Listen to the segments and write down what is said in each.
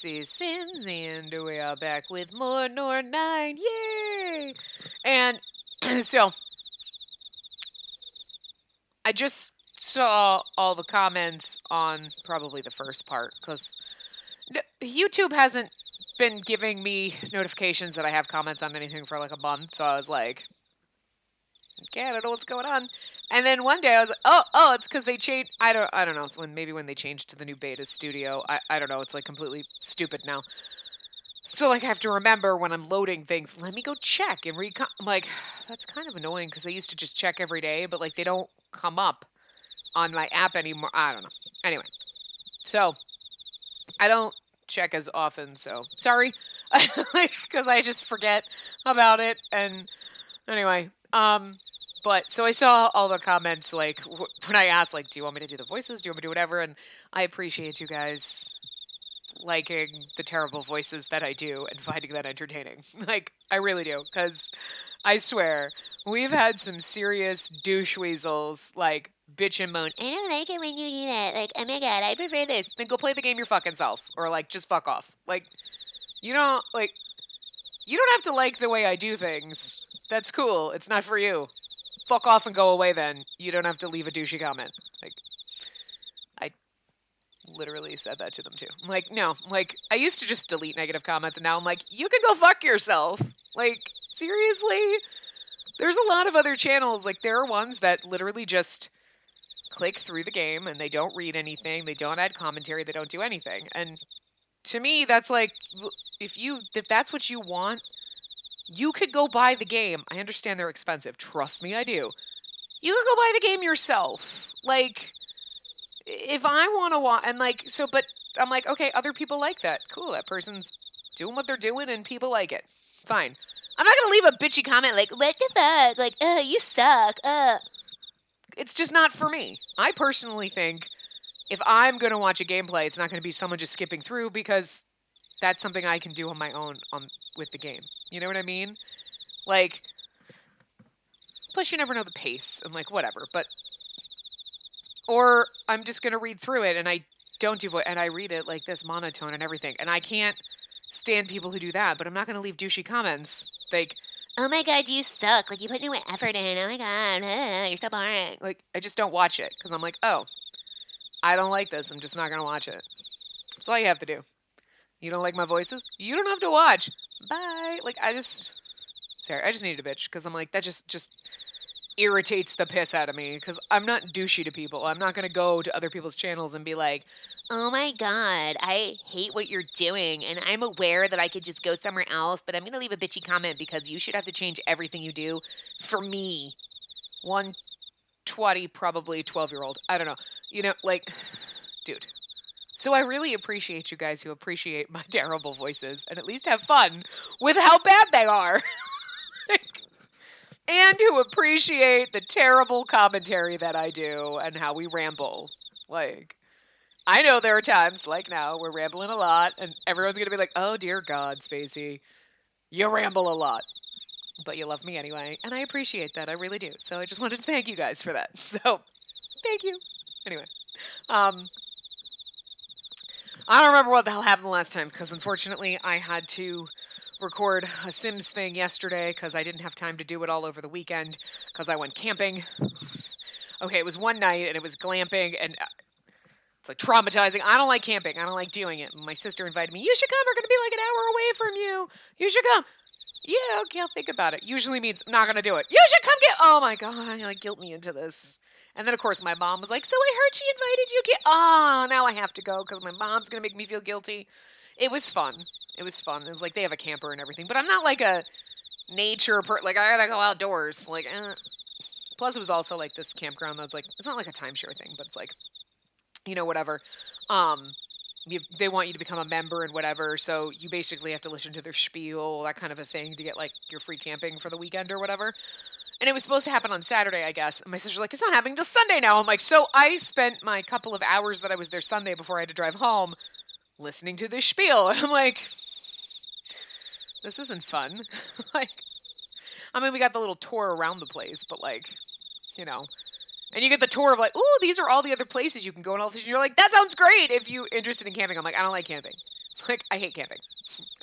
Spacey Sims, and we are back with more Norn9. Yay! And so I just saw all the comments on probably the first part because YouTube hasn't been giving me notifications that I have comments on anything for like a month. So I was like, okay, I don't know what's going on. And then one day I was like, oh, it's because they changed. I don't know. It's maybe when they changed to the new beta studio. I don't know. It's like completely stupid now. So like I have to remember when I'm loading things, let me go check and I'm like, that's kind of annoying because I used to just check every day, but like they don't come up on my app anymore. I don't know. Anyway, so I don't check as often. So sorry, because I just forget about it. And anyway, but so I saw all the comments like when I asked like, do you want me to do the voices? Do you want me to do whatever? And I appreciate you guys liking the terrible voices that I do and finding that entertaining. Like, I really do. Because I swear, we've had some serious douche weasels, like, bitch and moan. I don't like it when you do that. Like, oh my god, I prefer this. Then go play the game your fucking self. Or, like, just fuck off. Like, you don't have to like the way I do things. That's cool. It's not for you. Fuck off and go away then. You don't have to leave a douchey comment. Like, literally said that to them too. I'm like, no, like I used to just delete negative comments and now I'm like, you can go fuck yourself. Like, seriously? There's a lot of other channels, like there are ones that literally just click through the game and they don't read anything, they don't add commentary, they don't do anything. And to me, that's like if that's what you want, you could go buy the game. I understand they're expensive. Trust me, I do. You could go buy the game yourself. Like, if I want to watch, and like, so, but I'm like, okay, other people like that. Cool, that person's doing what they're doing and people like it. Fine. I'm not going to leave a bitchy comment like, what the fuck? Like, you suck. It's just not for me. I personally think if I'm going to watch a gameplay, it's not going to be someone just skipping through because that's something I can do on my own with the game. You know what I mean? Like, plus you never know the pace and like, whatever. But or I'm just going to read through it and I don't do and I read it like this monotone and everything. And I can't stand people who do that, but I'm not going to leave douchey comments like, oh my god, you suck. Like, you put no effort in. Oh my god, you're so boring. Like, I just don't watch it because I'm like, oh, I don't like this. I'm just not going to watch it. That's all you have to do. You don't like my voices? You don't have to watch. Bye. Like, I just needed a bitch because I'm like, that just irritates the piss out of me because I'm not douchey to people. I'm not going to go to other people's channels and be like, oh my god, I hate what you're doing and I'm aware that I could just go somewhere else, but I'm going to leave a bitchy comment because you should have to change everything you do for me. One twatty, probably 12-year-old. I don't know. You know, like, dude. So I really appreciate you guys who appreciate my terrible voices and at least have fun with how bad they are. And who appreciate the terrible commentary that I do and how we ramble. Like, I know there are times, like now, we're rambling a lot, and everyone's going to be like, oh, dear God, Spacey, you ramble a lot. But you love me anyway, and I appreciate that. I really do. So I just wanted to thank you guys for that. So, thank you. Anyway, I don't remember what the hell happened the last time, because unfortunately I had to record a Sims thing yesterday because I didn't have time to do it all over the weekend because I went camping. Okay, it was one night and it was glamping and it's like traumatizing. I don't like camping. I don't like doing it. My sister invited me. You should come. We're going to be like an hour away from you. You should come. Yeah, okay, I'll think about it. Usually means I'm not going to do it. You should come get. Oh my God, you like guilt me into this. And then of course my mom was like, so I heard she invited you. Oh, now I have to go because my mom's going to make me feel guilty. It was fun. It was fun. It was like they have a camper and everything, but I'm not like a nature like I gotta go outdoors. Like, plus it was also like this campground that was like it's not like a timeshare thing, but it's like, you know, whatever. They want you to become a member and whatever, so you basically have to listen to their spiel, that kind of a thing, to get like your free camping for the weekend or whatever. And it was supposed to happen on Saturday, I guess. And my sister's like, it's not happening till Sunday now. I'm like, so I spent my couple of hours that I was there Sunday before I had to drive home listening to this spiel. And I'm like, this isn't fun. Like, I mean, we got the little tour around the place, but like, you know, and you get the tour of like, ooh, these are all the other places you can go and all this. And you're like, that sounds great if you're interested in camping. I'm like, I don't like camping. Like, I hate camping.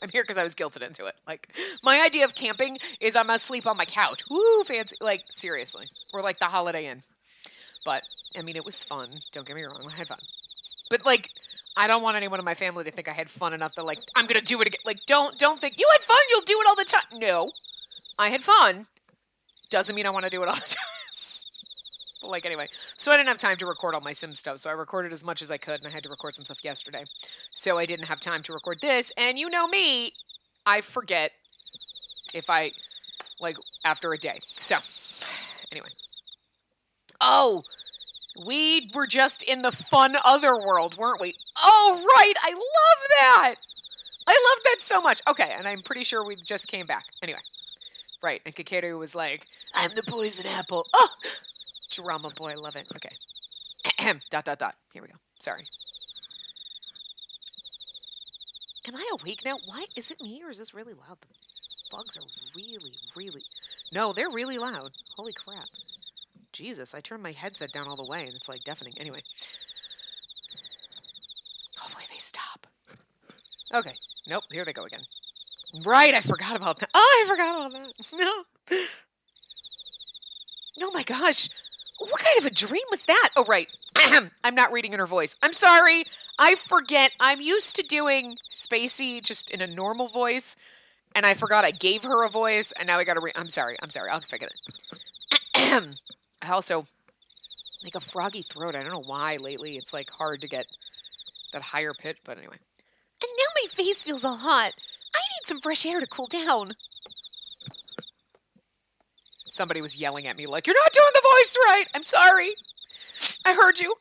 I'm here because I was guilted into it. Like, my idea of camping is I'm gonna sleep on my couch. Woo, fancy. Like, seriously. Or like the Holiday Inn. But, I mean, it was fun. Don't get me wrong. I had fun. But, like, I don't want anyone in my family to think I had fun enough that, like, I'm gonna do it again. Like, don't think you had fun, you'll do it all the time. No. I had fun. Doesn't mean I want to do it all the time. But, like, anyway. So I didn't have time to record all my Sim stuff. So I recorded as much as I could, and I had to record some stuff yesterday. So I didn't have time to record this. And you know me, I forget if I, like, after a day. So, anyway. Oh, we were just in the fun other world, weren't we? Oh, right. I love that. I love that so much. Okay, and I'm pretty sure we just came back. Anyway. Right, and Kakeru was like, I'm the poison apple. Oh, drama boy, love it. Okay. Ahem, ... Here we go. Sorry. Am I awake now? Why? Is it me or is this really loud? The bugs are really, really... No, they're really loud. Holy crap. Jesus, I turned my headset down all the way and it's like deafening. Anyway. Hopefully they stop. Okay. Nope, here they go again. Right, I forgot about that. Oh, I forgot about that. No. Oh my gosh. What kind of a dream was that? Oh, right. I'm not reading in her voice. I'm sorry. I forget. I'm used to doing Spacey just in a normal voice, and I forgot I gave her a voice, and now I gotta I'm sorry. I'll figure it. I also, like a froggy throat. I don't know why lately. It's like hard to get that higher pitch, but anyway. And now my face feels all hot. I need some fresh air to cool down. Somebody was yelling at me like, you're not doing the voice right. I'm sorry. I heard you.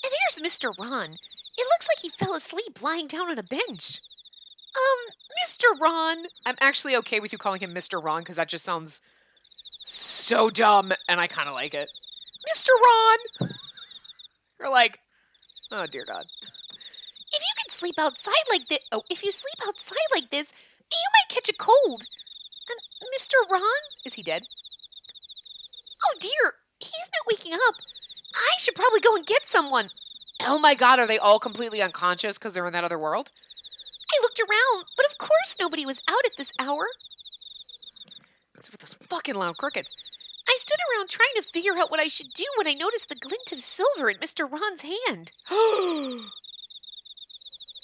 And there's Mr. Ron. It looks like he fell asleep lying down on a bench. Mr. Ron. I'm actually okay with you calling him Mr. Ron because that just sounds so dumb and I kind of like it. Mr. Ron. You're like, oh dear God. If you can sleep outside like this, you might catch a cold. Mr. Ron? Is he dead? Oh dear, he's not waking up. I should probably go and get someone. Oh my God, are they all completely unconscious because they're in that other world? I looked around, but of course nobody was out at this hour. What's with those fucking loud crickets? I stood around trying to figure out what I should do when I noticed the glint of silver in Mr. Ron's hand.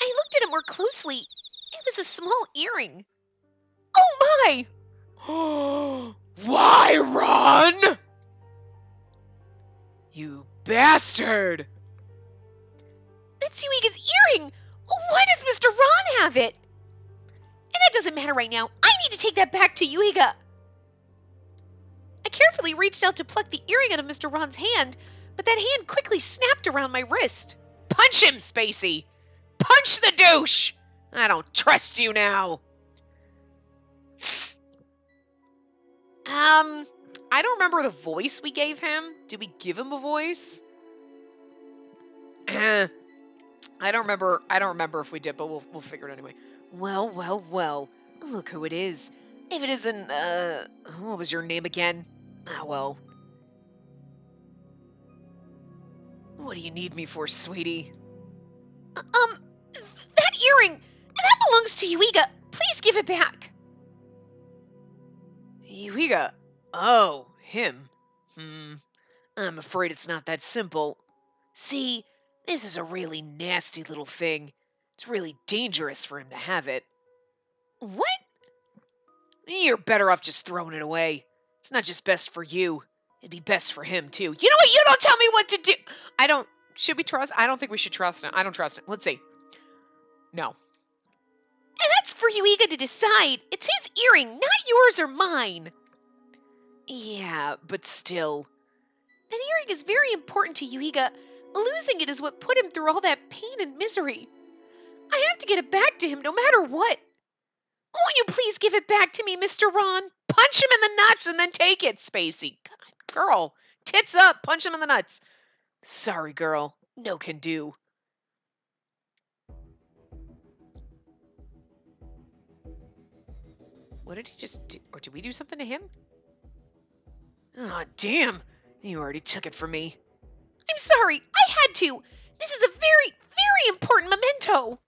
I looked at it more closely. It was a small earring. Oh my! Why, Ron? You bastard! That's Yuiga's earring! Why does Mr. Ron have it? And that doesn't matter right now. I need to take that back to Yuiga. I carefully reached out to pluck the earring out of Mr. Ron's hand, but that hand quickly snapped around my wrist. Punch him, Spacey! Punch the douche! I don't trust you now. I don't remember the voice we gave him. Did we give him a voice? I don't remember if we did, but we'll figure it anyway. Well. Look who it is. If it isn't, what was your name again? Ah, well. What do you need me for, sweetie? That earring, that belongs to Yuiga. Please give it back. Yuiga? Oh, him. I'm afraid it's not that simple. See, this is a really nasty little thing. It's really dangerous for him to have it. What? You're better off just throwing it away. It's not just best for you. It'd be best for him, too. You know what? You don't tell me what to do. Should we trust? I don't think we should trust him. I don't trust him. Let's see. No. And that's for Yuiga to decide. It's his earring, not yours or mine. Yeah, but still. That earring is very important to Yuiga. Losing it is what put him through all that pain and misery. I have to get it back to him no matter what. Won't you please give it back to me, Mr. Ron? Punch him in the nuts and then take it, Spacey. God, girl, tits up, punch him in the nuts. Sorry, girl, no can do. What did he just do? Or did we do something to him? Oh, damn. You already took it from me. I'm sorry. I had to. This is a very, very important memento.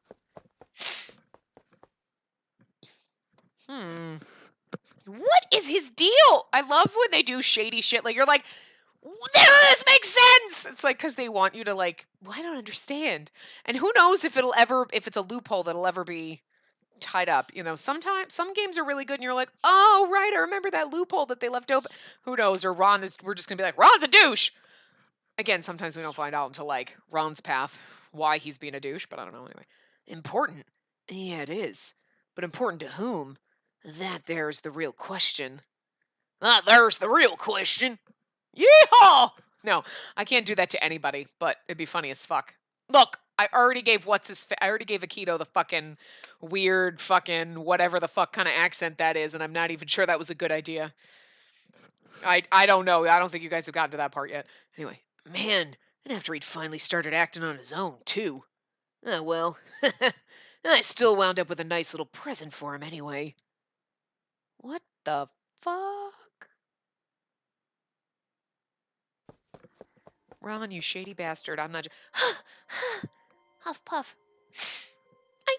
What is his deal? I love when they do shady shit. Like, you're like, this makes sense. It's like, because they want you to like, well, I don't understand. And who knows if if it's a loophole that'll ever be tied up. You know, sometimes some games are really good and you're like, oh, right, I remember that loophole that they left open. Who knows? Or we're just going to be like, Ron's a douche. Again, sometimes we don't find out until like Ron's path, why he's being a douche, but I don't know anyway. Important? Yeah, it is. But important to whom? That there's the real question. There's the real question. Yeehaw! No, I can't do that to anybody, but it'd be funny as fuck. Look, I already gave I already gave Akito the fucking weird fucking whatever the fuck kind of accent that is, and I'm not even sure that was a good idea. I don't know. I don't think you guys have gotten to that part yet. Anyway, man, and after he'd finally started acting on his own, too. Oh, well. I still wound up with a nice little present for him anyway. What the fuck? Ron, you shady bastard. I'm not. Huff puff. I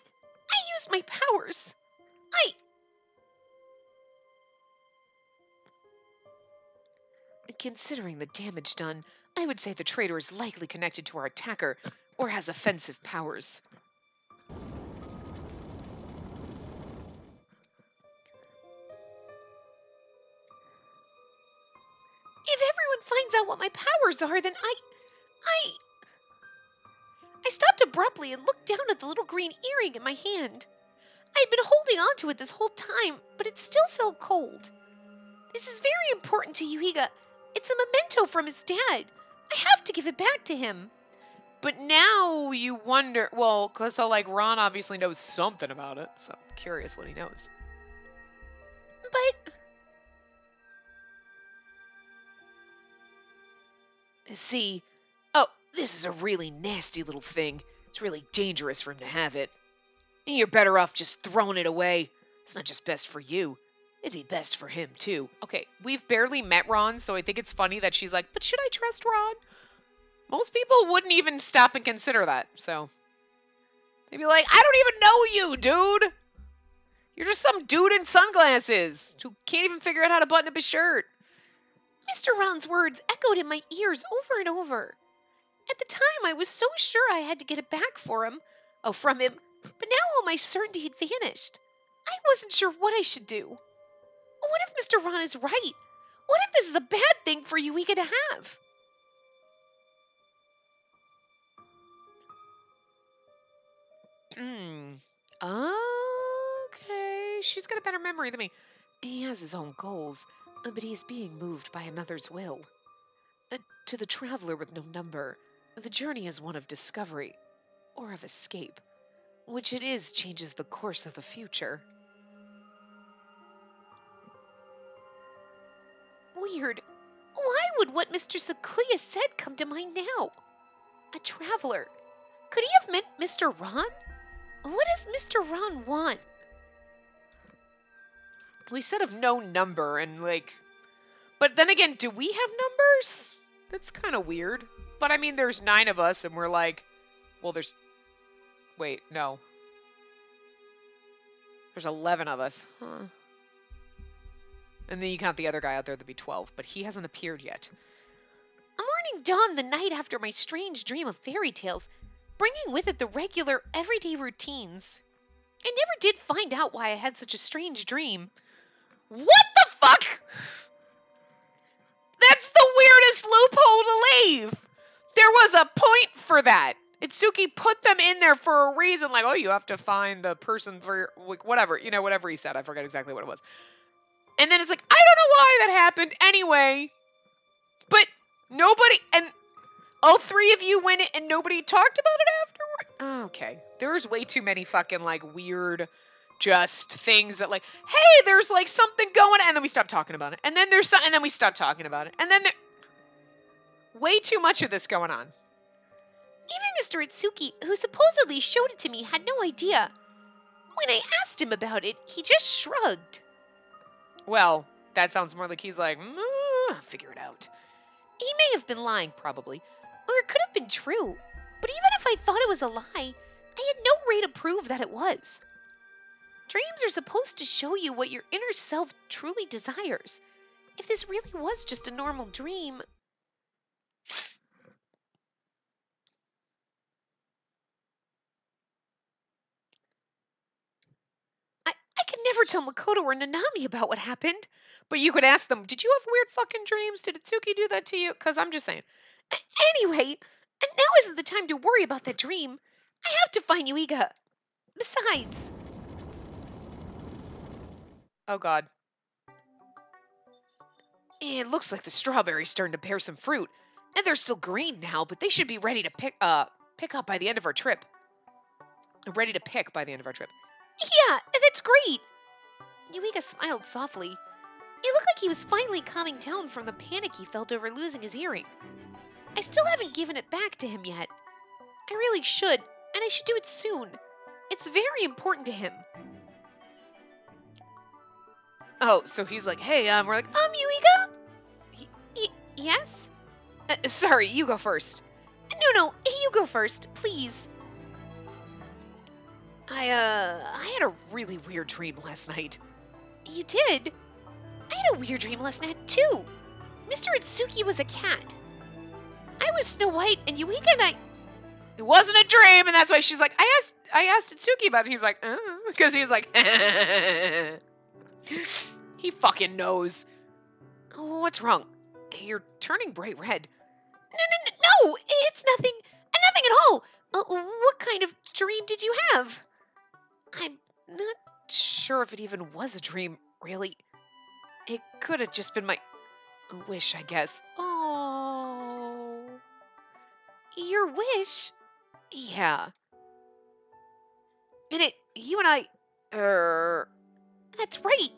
used my powers. Considering the damage done, I would say the traitor is likely connected to our attacker or has offensive powers. If everyone finds out what my powers are, then I stopped abruptly and looked down at the little green earring in my hand. I had been holding on to it this whole time, but it still felt cold. This is very important to Yuiga. It's a memento from his dad. I have to give it back to him. But now you wonder, well, because like Ron obviously knows something about it, so I'm curious what he knows. But see, oh, this is a really nasty little thing. It's really dangerous for him to have it. You're better off just throwing it away. It's not just best for you. It'd be best for him, too. Okay, we've barely met Ron, so I think it's funny that she's like, but should I trust Ron? Most people wouldn't even stop and consider that, so. They'd be like, I don't even know you, dude! You're just some dude in sunglasses who can't even figure out how to button up his shirt. Mr. Ron's words echoed in my ears over and over. At the time, I was so sure I had to get it back from him, but now all my certainty had vanished. I wasn't sure what I should do. What if Mr. Ron is right? What if this is a bad thing for Yuiga to have? Okay, she's got a better memory than me. He has his own goals, but he's being moved by another's will. To the traveler with no number, the journey is one of discovery, or of escape. Which it is changes the course of the future. Weird. Why would what Mr. Sakuya said come to mind now? A traveler. Could he have meant Mr. Ron? What does Mr. Ron want? We said of no number and like... But then again, do we have numbers? That's kind of weird. But I mean, there's 9 of us and we're like... Well, there's... Wait, no. There's 11 of us. Huh. And then you count the other guy out there, that'd be 12. But he hasn't appeared yet. A morning dawned the night after my strange dream of fairy tales, bringing with it the regular, everyday routines. I never did find out why I had such a strange dream. What the fuck? That's the weirdest loophole to leave. There was a point for that. Itsuki put them in there for a reason, like, oh, you have to find the person for, like, whatever, you know, whatever he said. I forget exactly what it was. And then it's like, I don't know why that happened anyway. But nobody, and all 3 of you went in and nobody talked about it afterward? Okay. There's way too many fucking, like, weird, just things that, like, hey, there's, like, something going on, and then we stop talking about it. And then there's something, and then we stop talking about it. And then way too much of this going on. Even Mr. Itsuki, who supposedly showed it to me, had no idea. When I asked him about it, he just shrugged. Well, that sounds more like he's like, figure it out. He may have been lying, probably. Or it could have been true. But even if I thought it was a lie, I had no way to prove that it was. Dreams are supposed to show you what your inner self truly desires. If this really was just a normal dream... I could never tell Makoto or Nanami about what happened. But you could ask them, did you have weird fucking dreams? Did Itsuki do that to you? Because I'm just saying. Anyway, and now isn't the time to worry about that dream. I have to find Yuiga. Besides... Oh, God. It looks like the strawberry's starting to bear some fruit. And they're still green now, but they should be ready to pick up by the end of our trip. Ready to pick by the end of our trip. Yeah, that's great. Yuiga smiled softly. It looked like he was finally calming down from the panic he felt over losing his earring. I still haven't given it back to him yet. I really should, and I should do it soon. It's very important to him. Oh, so he's like, hey, we're like, Yuiga? Yes? Sorry, you go first. No, you go first, please. I had a really weird dream last night. You did? I had a weird dream last night, too. Mr. Itsuki was a cat. I was Snow White, and Yuiga and I... It wasn't a dream, and that's why she's like, I asked Itsuki about it, and he's like, because he's like, he fucking knows. Oh, what's wrong? You're turning bright red. No, it's nothing at all. What kind of dream did you have? I'm not sure if it even was a dream, really. It could have just been my wish, I guess. Oh. Your wish? Yeah. And you and I, That's right.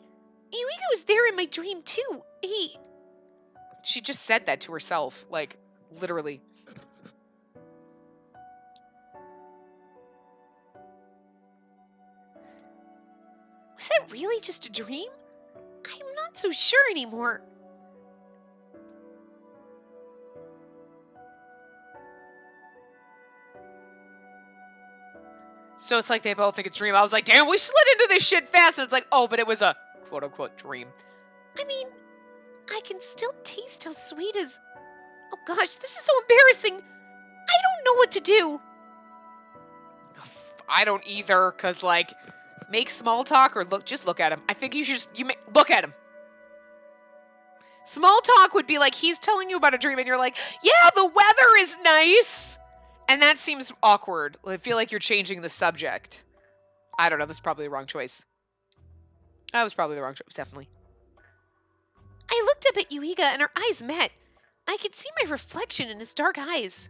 Yuiga was there in my dream, too. She just said that to herself, like, literally. Was that really just a dream? I'm not so sure anymore. So it's like they both think it's a dream. I was like, damn, we slid into this shit fast. And it's like, oh, but it was a quote-unquote dream. I mean, I can still taste how sweet is... Oh gosh, this is so embarrassing. I don't know what to do. I don't either, because, like, make small talk or just look at him. I think you should look at him. Small talk would be like he's telling you about a dream and you're like, yeah, the weather is nice. And that seems awkward. I feel like you're changing the subject. I don't know. That's probably the wrong choice. That was probably the wrong choice, definitely. I looked up at Yuiga and our eyes met. I could see my reflection in his dark eyes.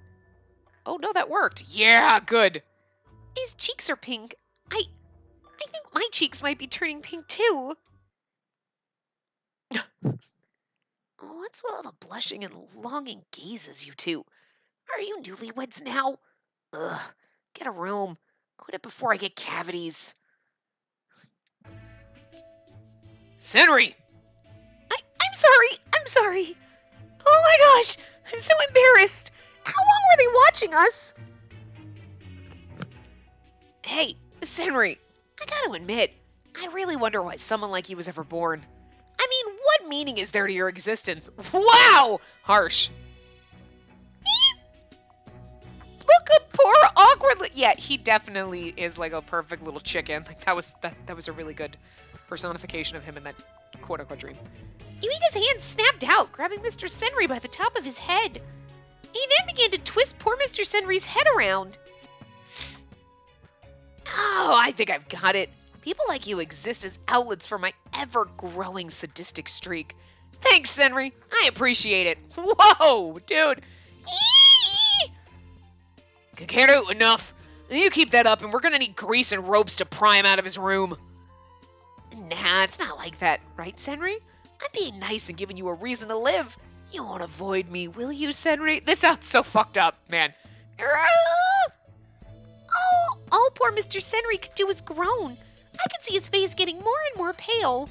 Oh, no, that worked. Yeah, good. His cheeks are pink. I think my cheeks might be turning pink, too. What's with all the blushing and longing gazes, you two? Are you newlyweds now? Ugh, get a room. Quit it before I get cavities. Senri! I'm sorry. Oh my gosh, I'm so embarrassed. How long were they watching us? Hey, Senri, I gotta admit, I really wonder why someone like you was ever born. I mean, what meaning is there to your existence? Wow! Harsh. Look at poor awkwardly. Yeah, he definitely is like a perfect little chicken. Like that was a really good personification of him in that quote-unquote dream. Yuiga's hand snapped out, grabbing Mr. Senri by the top of his head. He then began to twist poor Mr. Senri's head around. Oh, I think I've got it. People like you exist as outlets for my ever-growing sadistic streak. Thanks, Senri. I appreciate it. Whoa, dude. Kakeru, enough. You keep that up and we're gonna need grease and ropes to pry him out of his room. Nah, it's not like that, right, Senri? I'm being nice and giving you a reason to live. You won't avoid me, will you, Senri? This sounds so fucked up, man. Oh, all poor Mr. Senri could do was groan. I could see his face getting more and more pale.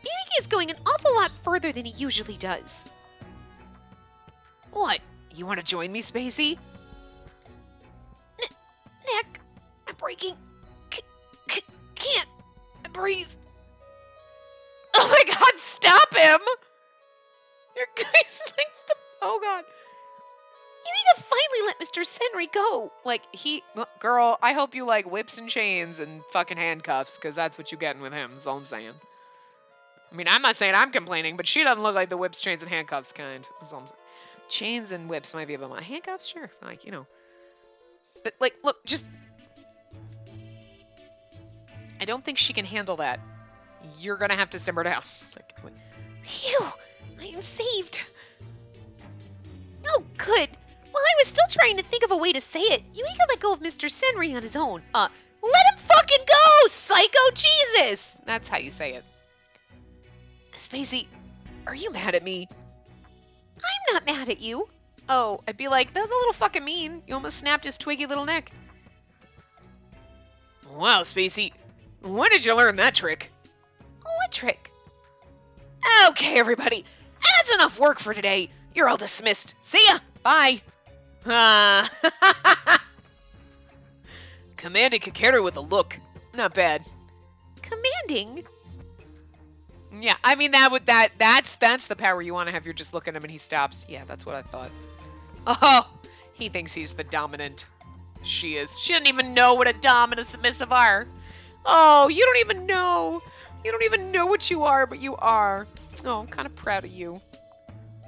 Yuiga is going an awful lot further than he usually does. What? You want to join me, Spacey? freaking can't breathe. Oh my god, stop him! You're guys like the... Oh god. You need to finally let Mr. Senri go. Like, girl, I hope you like whips and chains and fucking handcuffs, because that's what you getting with him, is all I'm saying. I mean, I'm not saying I'm complaining, but she doesn't look like the whips, chains, and handcuffs kind. Is all I'm saying. Chains and whips might be a bit more. Handcuffs, sure. Like, you know. But, like, look, just... I don't think she can handle that. You're gonna have to simmer down. Like, Phew, I am saved. Oh, good. While I was still trying to think of a way to say it, Yuika let go of Mr. Senri on his own. let him fucking go, psycho Jesus! That's how you say it. Spacey, are you mad at me? I'm not mad at you. Oh, I'd be like, that's a little fucking mean. You almost snapped his twiggy little neck. Wow, Spacey. When did you learn that trick? What trick? Okay, everybody. That's enough work for today. You're all dismissed. See ya. Bye. Commanded Kakeru with a look. Not bad. Commanding? Yeah, I mean that's the power you want to have. You're just looking at him and he stops. Yeah, that's what I thought. Oh, he thinks he's the dominant. She is. She doesn't even know what a dominant submissive are. Oh, you don't even know. You don't even know what you are, but you are. Oh, I'm kind of proud of you.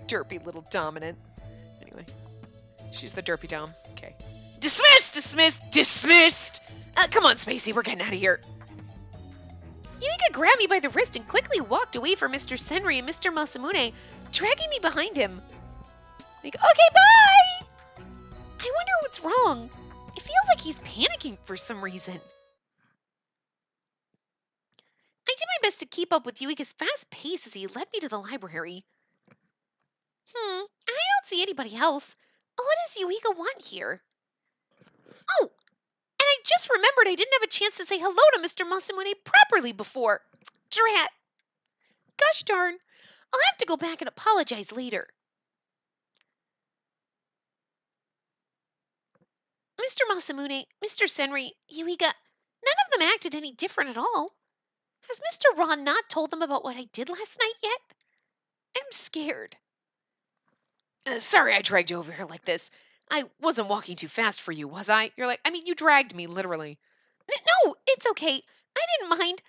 Derpy little dominant. Anyway, she's the derpy dom. Okay. Dismissed! Dismissed! Dismissed! Come on, Spacey, we're getting out of here. Yuika grabbed me by the wrist and quickly walked away from Mr. Senri and Mr. Masamune, dragging me behind him. Like, okay, bye! I wonder what's wrong. It feels like he's panicking for some reason. I did my best to keep up with Yuika's fast pace as he led me to the library. I don't see anybody else. What does Yuika want here? Oh, and I just remembered I didn't have a chance to say hello to Mr. Masamune properly before. Drat. Gosh darn. I'll have to go back and apologize later. Mr. Masamune, Mr. Senri, Yuika, none of them acted any different at all. Has Mr. Ron not told them about what I did last night yet? I'm scared. Sorry I dragged you over here like this. I wasn't walking too fast for you, was I? You're like, I mean, you dragged me, literally. No, it's okay. I didn't mind.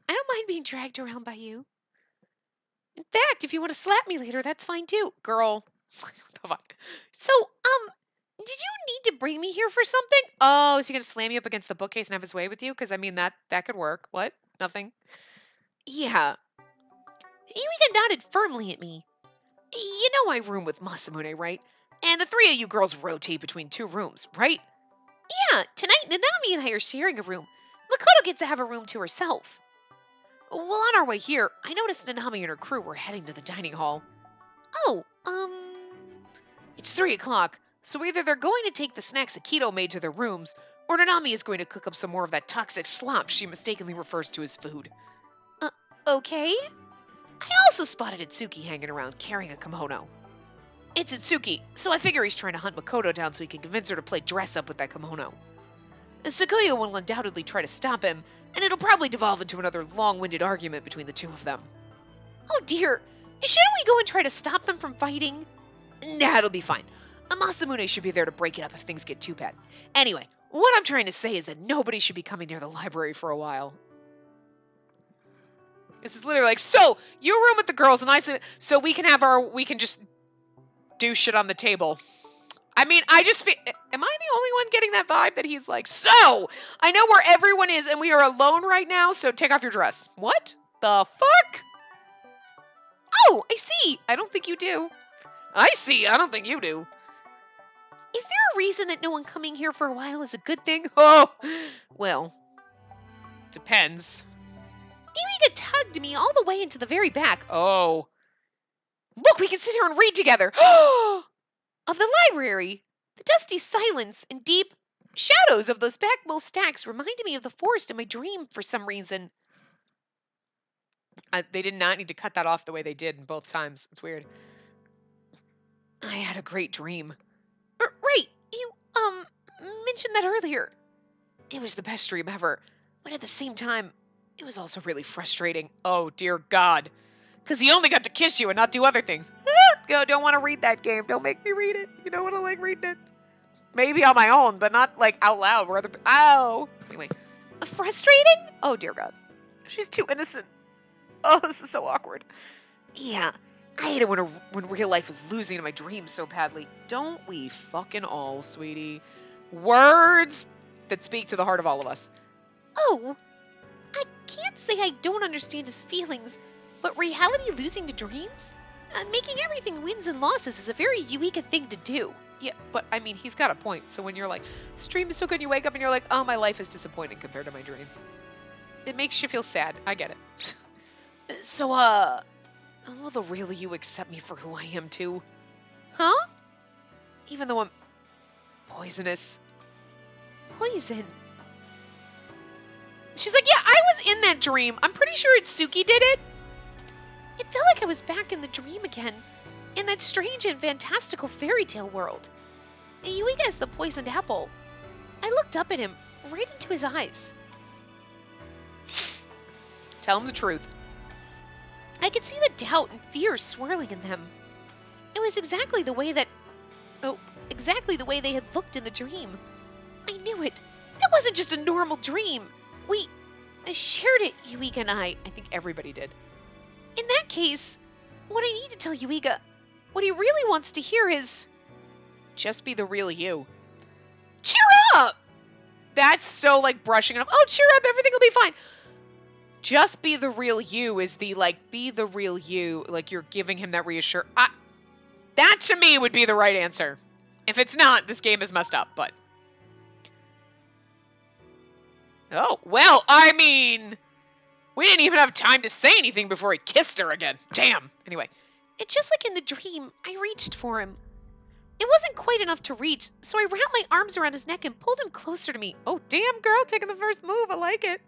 I don't mind being dragged around by you. In fact, if you want to slap me later, that's fine too. Girl. What the fuck? So, did you need to bring me here for something? Oh, is he gonna slam you up against the bookcase and have his way with you? Because I mean that could work. What? Nothing. Yeah. Yuika nodded firmly at me. You know I room with Masamune, right? And the three of you girls rotate between 2 rooms, right? Yeah, tonight Nanami and I are sharing a room. Makoto gets to have a room to herself. Well, on our way here, I noticed Nanami and her crew were heading to the dining hall. Oh, It's 3 o'clock, so either they're going to take the snacks Akito made to their rooms, or Nanami is going to cook up some more of that toxic slop she mistakenly refers to as food. Okay. I also spotted Itsuki hanging around carrying a kimono. It's Itsuki, so I figure he's trying to hunt Makoto down so he can convince her to play dress up with that kimono. Sakuya will undoubtedly try to stop him, and it'll probably devolve into another long-winded argument between the 2 of them. Oh dear, shouldn't we go and try to stop them from fighting? Nah, it'll be fine. Masamune should be there to break it up if things get too bad. Anyway, what I'm trying to say is that nobody should be coming near the library for a while. This is literally like, so, you room with the girls and I say, so we can just do shit on the table. I mean, I just feel, am I the only one getting that vibe that he's like, so, I know where everyone is and we are alone right now, so take off your dress. What the fuck? Oh, I see. I don't think you do. I see, I don't think you do. Is there a reason that no one coming here for a while is a good thing? Oh, well, depends. Yuika tugged me all the way into the very back. Oh. Look, we can sit here and read together. Of the library. The dusty silence and deep shadows of those backmost stacks reminded me of the forest in my dream for some reason. They did not need to cut that off the way they did in both times. It's weird. I had a great dream. Right, you, mentioned that earlier. It was the best dream ever, but at the same time, it was also really frustrating. Oh, dear God. Because he only got to kiss you and not do other things. Yo, don't want to read that game. Don't make me read it. You don't want to like reading it. Maybe on my own, but not like out loud where other. Ow. Anyway, frustrating? Oh dear God, she's too innocent. Oh, this is so awkward. Yeah, I hate it when real life is losing in my dreams so badly. Don't we fucking all, sweetie? Words that speak to the heart of all of us. Oh, I can't say I don't understand his feelings, but reality losing to dreams? Making everything wins and losses is a very Eureka thing to do. Yeah, but I mean, he's got a point. So when you're like, this dream is so good, you wake up and you're like, oh, my life is disappointing compared to my dream. It makes you feel sad. I get it. So, will the real you accept me for who I am too? Huh? Even though I'm poisonous. Poison. She's like, yeah, I was in that dream. I'm pretty sure Itsuki did it. It felt like I was back in the dream again, in that strange and fantastical fairy tale world. Eureka is the poisoned apple. I looked up at him, right into his eyes. Tell him the truth. I could see the doubt and fear swirling in them. It was exactly the way exactly the way they had looked in the dream. I knew it. It wasn't just a normal dream. We shared it, Eureka and I. I think everybody did. In that case, what I need to tell Eureka, what he really wants to hear is... Just be the real you. Cheer up! That's so, like, brushing it up. Oh, cheer up, everything will be fine. Just be the real you is the, like, be the real you. Like, you're giving him that reassurance. That, to me, would be the right answer. If it's not, this game is messed up, but... Oh, well, I mean... We didn't even have time to say anything before he kissed her again. Damn. Anyway. It's just like in the dream, I reached for him. It wasn't quite enough to reach, so I wrapped my arms around his neck and pulled him closer to me. Oh, damn, girl, taking the first move. I like it.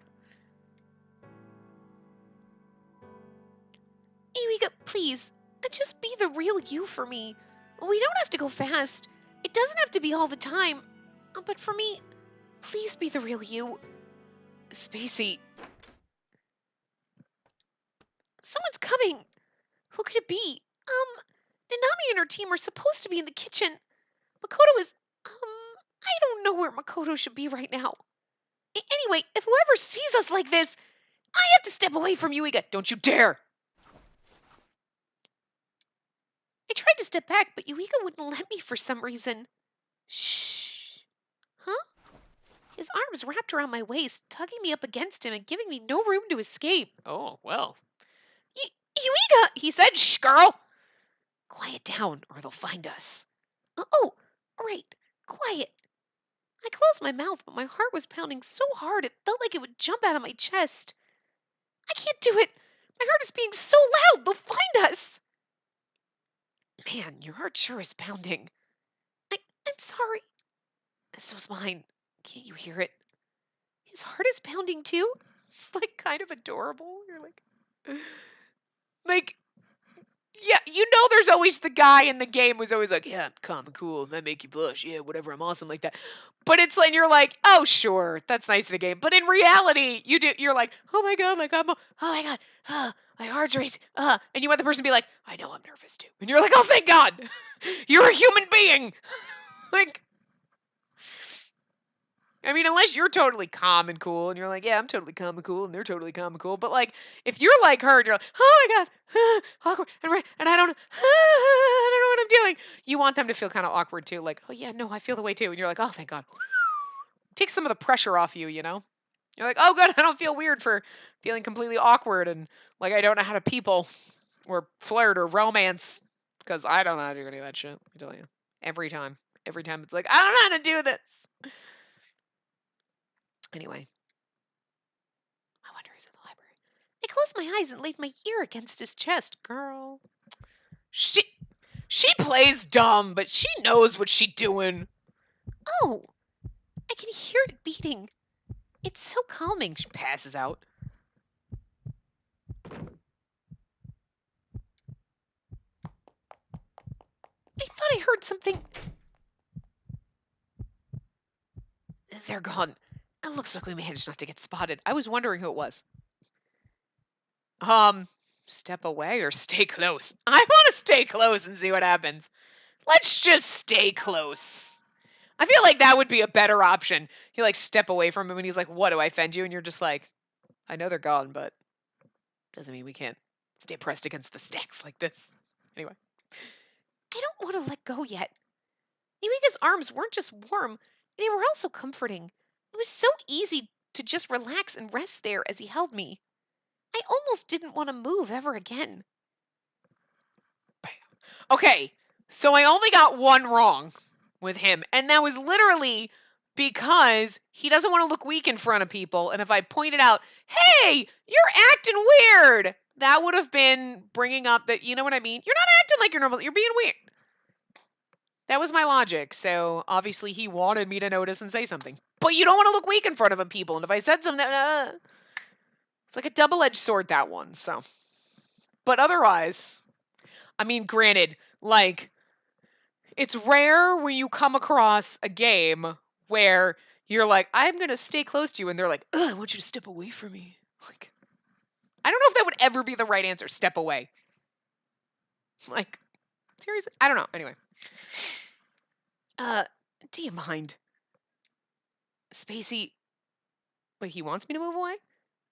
Eureka, please, just be the real you for me. We don't have to go fast. It doesn't have to be all the time. But for me, please be the real you. Spacey. Someone's coming. Who could it be? Nanami and her team are supposed to be in the kitchen. Makoto is, I don't know where Makoto should be right now. Anyway, if whoever sees us like this, I have to step away from Eureka. Don't you dare. I tried to step back, but Eureka wouldn't let me for some reason. Shh. Huh? His arms wrapped around my waist, tugging me up against him and giving me no room to escape. Oh, well. Eureka! He said, shh, girl. Quiet down, or they'll find us. Oh, right. Quiet. I closed my mouth, but my heart was pounding so hard it felt like it would jump out of my chest. I can't do it. My heart is beating so loud, they'll find us. Man, your heart sure is pounding. I'm sorry. So's mine. Can't you hear it? His heart is pounding too. It's like kind of adorable. You're like, yeah, you know there's always the guy in the game who's always like, yeah, I'm calm and cool, and I make you blush, yeah, whatever, I'm awesome like that. But it's like, you're like, oh, sure, that's nice in a game. But in reality, you're like, oh my God, like oh my God, my heart's racing, and you want the person to be like, I know I'm nervous too. And you're like, oh, thank God, you're a human being. Like, I mean, unless you're totally calm and cool, and you're like, yeah, I'm totally calm and cool, and they're totally calm and cool. But like, if you're like her, and you're like, oh my God, awkward, and I don't know what I'm doing. You want them to feel kind of awkward too, like, oh yeah, no, I feel the way too, and you're like, oh, thank God. Take some of the pressure off you, you know? You're like, oh good, I don't feel weird for feeling completely awkward and like I don't know how to people or flirt or romance because I don't know how to do any of that shit. I tell you, every time it's like, I don't know how to do this. Anyway, I wonder who's in the library. I closed my eyes and laid my ear against his chest. Girl. She plays dumb, but she knows what she's doing. Oh, I can hear it beating. It's so calming. She passes out. I thought I heard something. They're gone. It looks like we managed not to get spotted. I was wondering who it was. Step away or stay close? I want to stay close and see what happens. Let's just stay close. I feel like that would be a better option. You like step away from him and he's like, what, do I offend you? And you're just like, I know they're gone, but doesn't mean we can't stay pressed against the stacks like this. Anyway. I don't want to let go yet. Eureka's arms weren't just warm, they were also comforting. It was so easy to just relax and rest there as he held me. I almost didn't want to move ever again. Bam. Okay, so I only got one wrong with him, and that was literally because he doesn't want to look weak in front of people, and if I pointed out, hey, you're acting weird, that would have been bringing up that, you know what I mean? You're not acting like you're normal, you're being weird. That was my logic, so obviously he wanted me to notice and say something. But you don't want to look weak in front of people, and if I said something, it's like a double-edged sword, that one, so. But otherwise, I mean, granted, like, it's rare when you come across a game where you're like, I'm going to stay close to you, and they're like, ugh, I want you to step away from me. Like, I don't know if that would ever be the right answer, step away. Like, seriously? I don't know. Anyway. Do you mind? Spacey. Wait, he wants me to move away?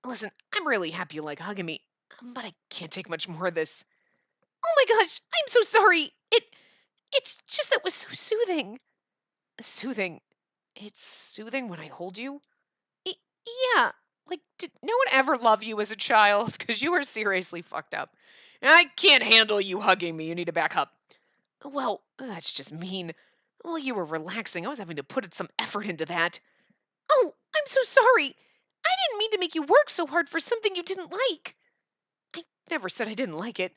Listen, I'm really happy you like hugging me, but I can't take much more of this. Oh my gosh, I'm so sorry. It's just that was so soothing. Soothing? It's soothing when I hold you? Y- yeah, Like, did no one ever love you as a child? Because you were seriously fucked up. And I can't handle you hugging me. You need to back up. Well, that's just mean. While you were relaxing, I was having to put some effort into that. oh, I'm so sorry. I didn't mean to make you work so hard for something you didn't like. I never said I didn't like it.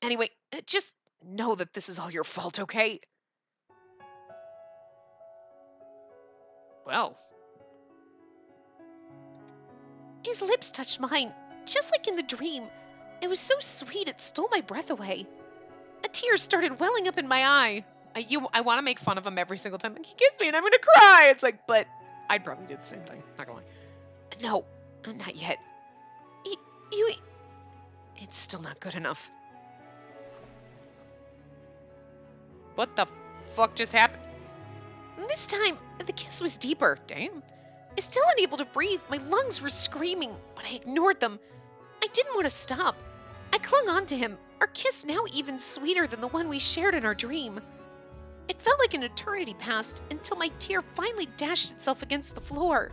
Anyway, just know that this is all your fault, okay? Well. His lips touched mine, just like in the dream. It was so sweet it stole my breath away. A tear started welling up in my eye. I want to make fun of him every single time. Like, he kissed me and I'm going to cry. It's like, but I'd probably do the same thing. Not going to lie. No, not yet. You... It's still not good enough. What the fuck just happened? This time, the kiss was deeper. Damn. Still unable to breathe, my lungs were screaming, but I ignored them. I didn't want to stop. I clung on to him, our kiss now even sweeter than the one we shared in our dream. It felt like an eternity passed until my tear finally dashed itself against the floor.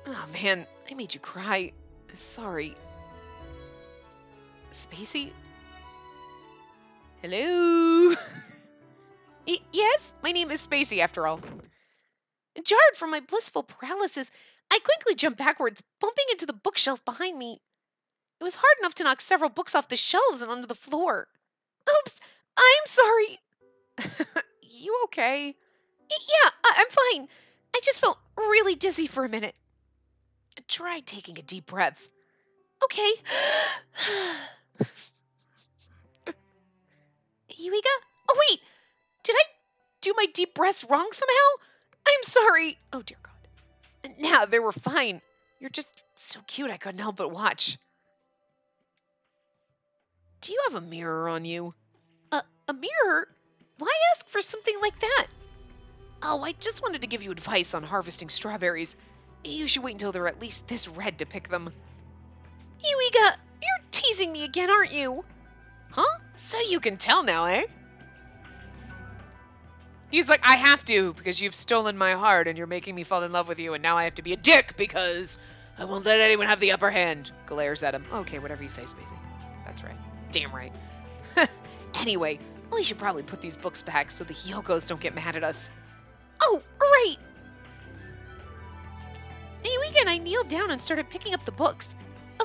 Oh man, I made you cry. Sorry. Spacey? Hello? Yes? My name is Spacey, after all. Jarred from my blissful paralysis, I quickly jumped backwards, bumping into the bookshelf behind me. It was hard enough to knock several books off the shelves and onto the floor. Oops! I'm sorry! You okay? Yeah, I'm fine. I just felt really dizzy for a minute. Try taking a deep breath. Okay. Eureka? Oh, wait! Did I do my deep breaths wrong somehow? I'm sorry. Oh, dear God. Now, they were fine. You're just so cute I couldn't help but watch. Do you have a mirror on you? A mirror? Why ask for something like that? Oh, I just wanted to give you advice on harvesting strawberries. You should wait until they're at least this red to pick them. Eureka, you're teasing me again, aren't you? Huh? So you can tell now, eh? He's like, I have to, because you've stolen my heart and you're making me fall in love with you, and now I have to be a dick because I won't let anyone have the upper hand. Glares at him. Okay, whatever you say, Spacey. That's right. Damn right. Anyway, we should probably put these books back so the Hyokos don't get mad at us. Oh, right. Eureka and I kneeled down and started picking up the books.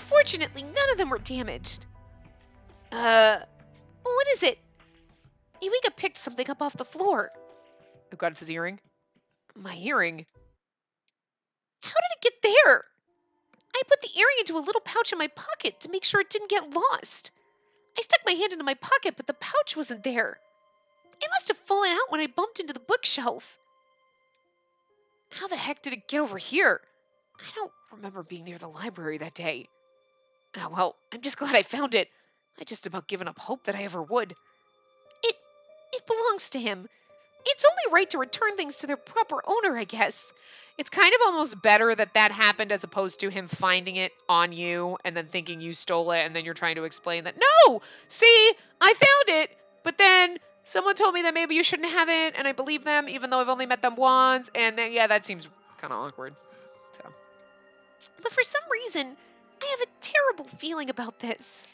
Fortunately, none of them were damaged. What is it? Eureka picked something up off the floor. Oh God, it's his earring. My earring? How did it get there? I put the earring into a little pouch in my pocket to make sure it didn't get lost. I stuck my hand into my pocket, but the pouch wasn't there. It must have fallen out when I bumped into the bookshelf. How the heck did it get over here? I don't remember being near the library that day. Oh, well, I'm just glad I found it. I just about given up hope that I ever would. It belongs to him. It's only right to return things to their proper owner, I guess. It's kind of almost better that that happened as opposed to him finding it on you and then thinking you stole it and then you're trying to explain that, no, see, I found it, but then someone told me that maybe you shouldn't have it and I believe them even though I've only met them once. And then, yeah, that seems kind of awkward. So, But for some reason, I have a terrible feeling about this.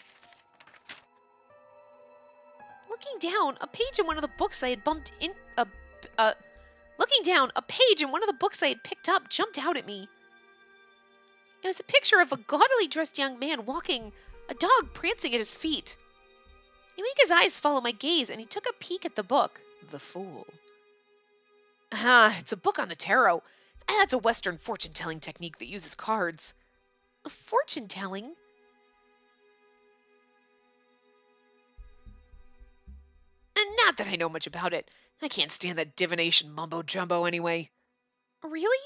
Looking down, a page in one of the books I had bumped in. Looking down, a page in one of the books I had picked up jumped out at me. It was a picture of a gaudily dressed young man walking, a dog prancing at his feet. Eureka's eyes followed my gaze, and he took a peek at the book. The Fool. Ah, it's a book on the tarot. And that's a Western fortune-telling technique that uses cards. A fortune telling? And not that I know much about it. I can't stand that divination mumbo-jumbo anyway. Really?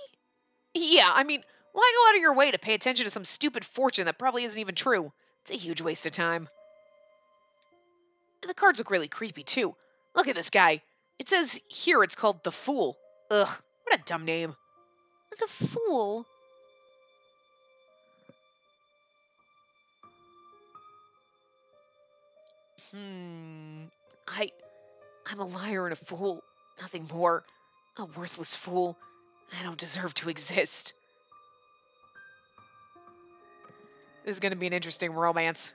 Yeah, I mean, why go out of your way to pay attention to some stupid fortune that probably isn't even true? It's a huge waste of time. And the cards look really creepy, too. Look at this guy. It says here it's called The Fool. Ugh, what a dumb name. The Fool? I'm a liar and a fool. Nothing more. A worthless fool. I don't deserve to exist. This is going to be an interesting romance.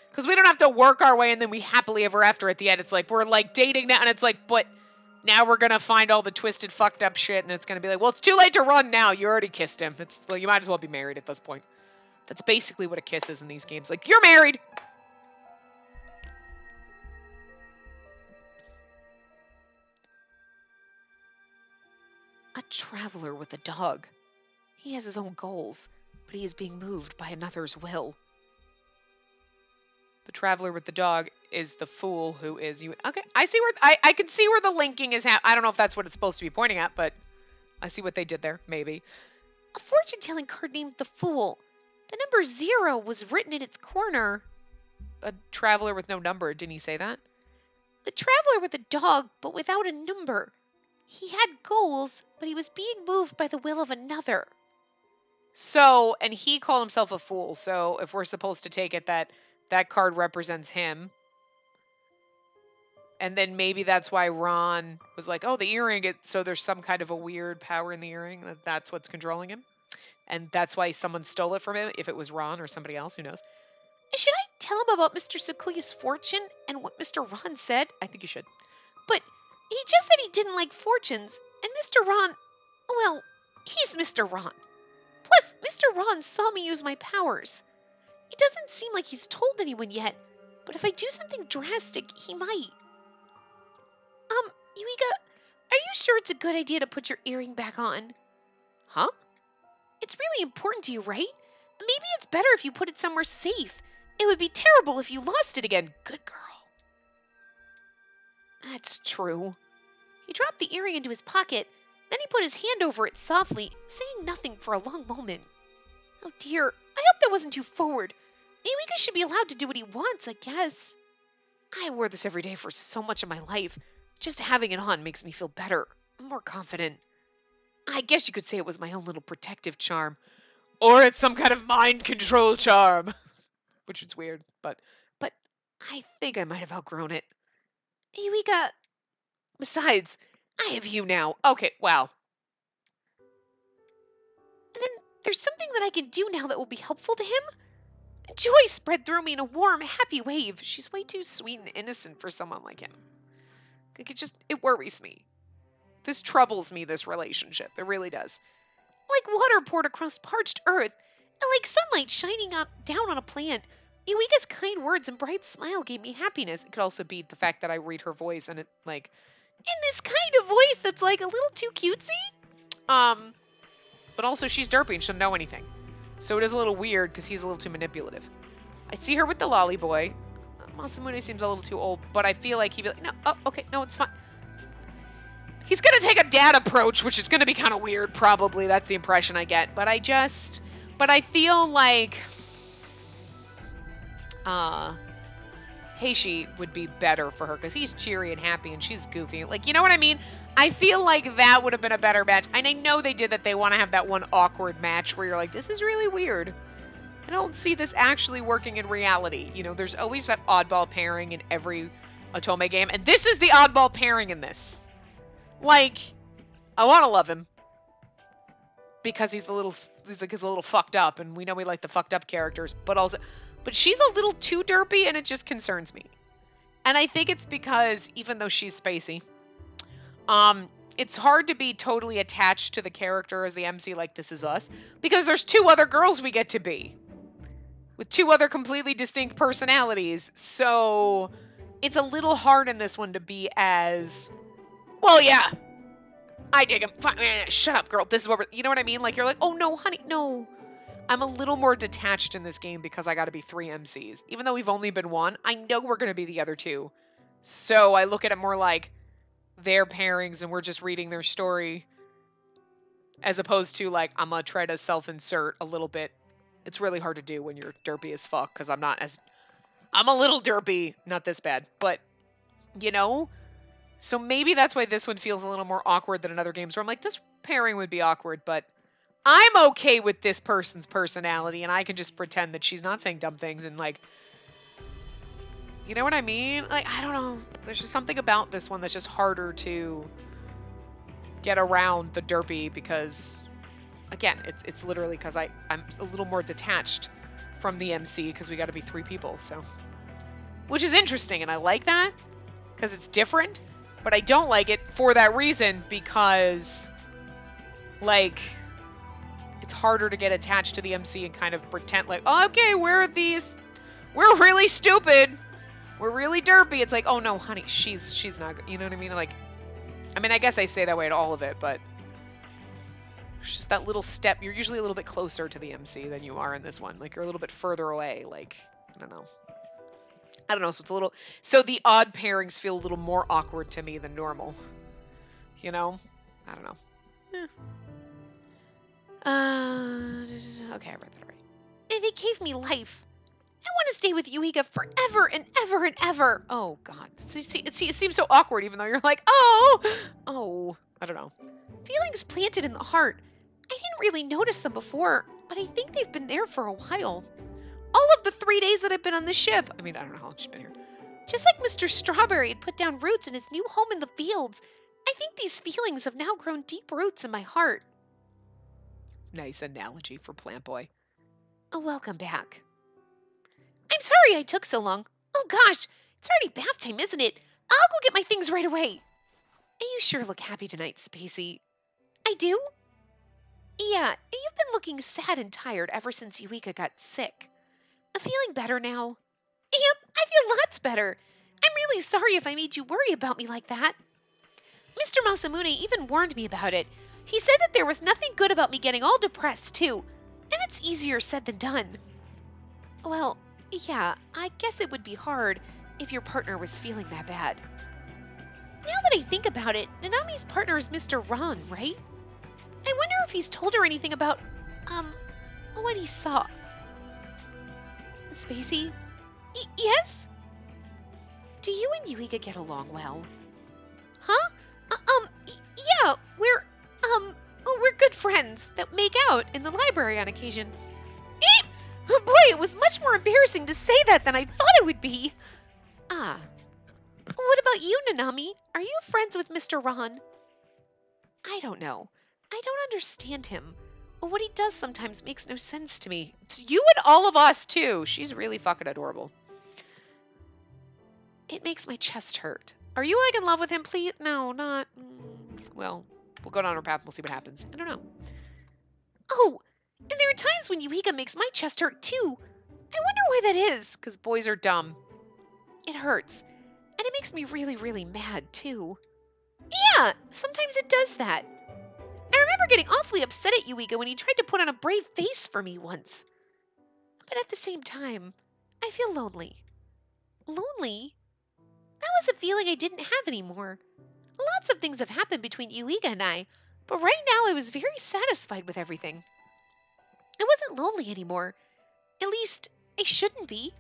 Because we don't have to work our way and then we happily ever after at the end. It's like, we're like dating now. And it's like, but now we're going to find all the twisted, fucked up shit. And it's going to be like, well, it's too late to run now. You already kissed him. It's like, you might as well be married at this point. That's basically what a kiss is in these games. Like, you're married. A traveler with a dog. He has his own goals, but he is being moved by another's will. The traveler with the dog is the fool who is you. Okay, I see where I can see where the linking is. I don't know if that's what it's supposed to be pointing at, but I see what they did there. Maybe a fortune-telling card named the Fool. The number 0 was written in its corner. A traveler with no number. Didn't he say that? The traveler with a dog, but without a number. He had goals, but he was being moved by the will of another. So, and he called himself a fool. So, if we're supposed to take it that that card represents him, and then maybe that's why Ron was like, oh, the earring, so there's some kind of a weird power in the earring, that's what's controlling him. And that's why someone stole it from him, if it was Ron or somebody else, who knows. Should I tell him about Mr. Sequoia's fortune and what Mr. Ron said? I think you should. But he just said he didn't like fortunes, and Mr. Ron, well, he's Mr. Ron. Plus, Mr. Ron saw me use my powers. It doesn't seem like he's told anyone yet, but if I do something drastic, he might. Eureka, are you sure it's a good idea to put your earring back on? Huh? It's really important to you, right? Maybe it's better if you put it somewhere safe. It would be terrible if you lost it again. Good girl. That's true. He dropped the earring into his pocket, then he put his hand over it softly, saying nothing for a long moment. Oh dear, I hope that wasn't too forward. Eureka should be allowed to do what he wants, I guess. I wore this every day for so much of my life. Just having it on makes me feel better, more confident. I guess you could say it was my own little protective charm. Or it's some kind of mind control charm. Which is weird, but I think I might have outgrown it. Eureka. Besides, I have you now. Okay, wow. And then there's something that I can do now that will be helpful to him. Joy spread through me in a warm, happy wave. She's way too sweet and innocent for someone like him. Like, it worries me. This troubles me, this relationship. It really does. Like water poured across parched earth, and like sunlight shining down on a plant. Eureka's kind words and bright smile gave me happiness. It could also be the fact that I read her voice and it, like... In this kind of voice that's, like, a little too cutesy? But also she's derpy and she doesn't know anything. So it is a little weird because he's a little too manipulative. I see her with the lolly boy. Masamune seems a little too old, but I feel like he'd be like, no, oh, okay, no, it's fine. He's gonna take a dad approach, which is gonna be kind of weird, probably. That's the impression I get. But I feel like, Heishi would be better for her because he's cheery and happy and she's goofy. Like, you know what I mean? I feel like that would have been a better match. And I know they did that. They want to have that one awkward match where you're like, this is really weird. I don't see this actually working in reality. You know, there's always that oddball pairing in every Otome game. And this is the oddball pairing in this. Like, I want to love him because he's a little fucked up. And we know we like the fucked up characters. But she's a little too derpy, and it just concerns me. And I think it's because, even though she's Spacey, it's hard to be totally attached to the character as the MC like This Is Us, because there's 2 other girls we get to be, with 2 other completely distinct personalities. So it's a little hard in this one to be as, well, yeah, I dig him. Shut up, girl. This is what we're, you know what I mean? Like, you're like, oh, no, honey, no. I'm a little more detached in this game because I got to be 3 MCs. Even though we've only been 1, I know we're going to be the other 2. So I look at it more like their pairings and we're just reading their story, as opposed to like, I'm going to try to self-insert a little bit. It's really hard to do when you're derpy as fuck because I'm a little derpy, not this bad, but you know? So maybe that's why this one feels a little more awkward than in other games where I'm like, this pairing would be awkward, but I'm okay with this person's personality, and I can just pretend that she's not saying dumb things and, like, you know what I mean? Like, I don't know. There's just something about this one that's just harder to get around the derpy because, again, it's literally because I'm a little more detached from the MC because we got to be 3 people, so. Which is interesting, and I like that because it's different, but I don't like it for that reason because, like, it's harder to get attached to the MC and kind of pretend like, oh, okay, we're really stupid. We're really derpy. It's like, oh no, honey, she's not, you know what I mean? Like, I mean, I guess I say that way to all of it, but it's just that little step. You're usually a little bit closer to the MC than you are in this one. Like, you're a little bit further away. Like, I don't know. So the odd pairings feel a little more awkward to me than normal. You know? I don't know. Okay, I read that right. And they gave me life. I want to stay with Yuiga forever and ever and ever. Oh, God. It seems so awkward, even though you're like, oh, I don't know. Feelings planted in the heart. I didn't really notice them before, but I think they've been there for a while. All of the 3 days that I've been on the ship. I mean, I don't know how long she's been here. Just like Mr. Strawberry had put down roots in his new home in the fields, I think these feelings have now grown deep roots in my heart. Nice analogy for Plant Boy. Welcome back. I'm sorry I took so long. Oh gosh, it's already bath time, isn't it? I'll go get my things right away. You sure look happy tonight, Spacey. I do? Yeah, you've been looking sad and tired ever since Yuika got sick. Feeling better now? Yep, I feel lots better. I'm really sorry if I made you worry about me like that. Mr. Masamune even warned me about it. He said that there was nothing good about me getting all depressed, too. And it's easier said than done. Well, yeah, I guess it would be hard if your partner was feeling that bad. Now that I think about it, Nanami's partner is Mr. Ron, right? I wonder if he's told her anything about, what he saw. Spacey? Yes? Do you and Yuiga get along well? Huh? Yeah, we're good friends that make out in the library on occasion. Oh boy, it was much more embarrassing to say that than I thought it would be. Ah. What about you, Nanami? Are you friends with Mr. Ron? I don't know. I don't understand him. What he does sometimes makes no sense to me. You and all of us, too. She's really fucking adorable. It makes my chest hurt. Are you, like, in love with him, please? No, not. Well, we'll go down our path and we'll see what happens. I don't know. Oh, and there are times when Yuiga makes my chest hurt, too. I wonder why that is. Because boys are dumb. It hurts. And it makes me really, really mad, too. Yeah, sometimes it does that. I remember getting awfully upset at Yuiga when he tried to put on a brave face for me once. But at the same time, I feel lonely. Lonely? That was a feeling I didn't have anymore. Lots of things have happened between Yuiga and I, but right now I was very satisfied with everything. I wasn't lonely anymore. At least, I shouldn't be.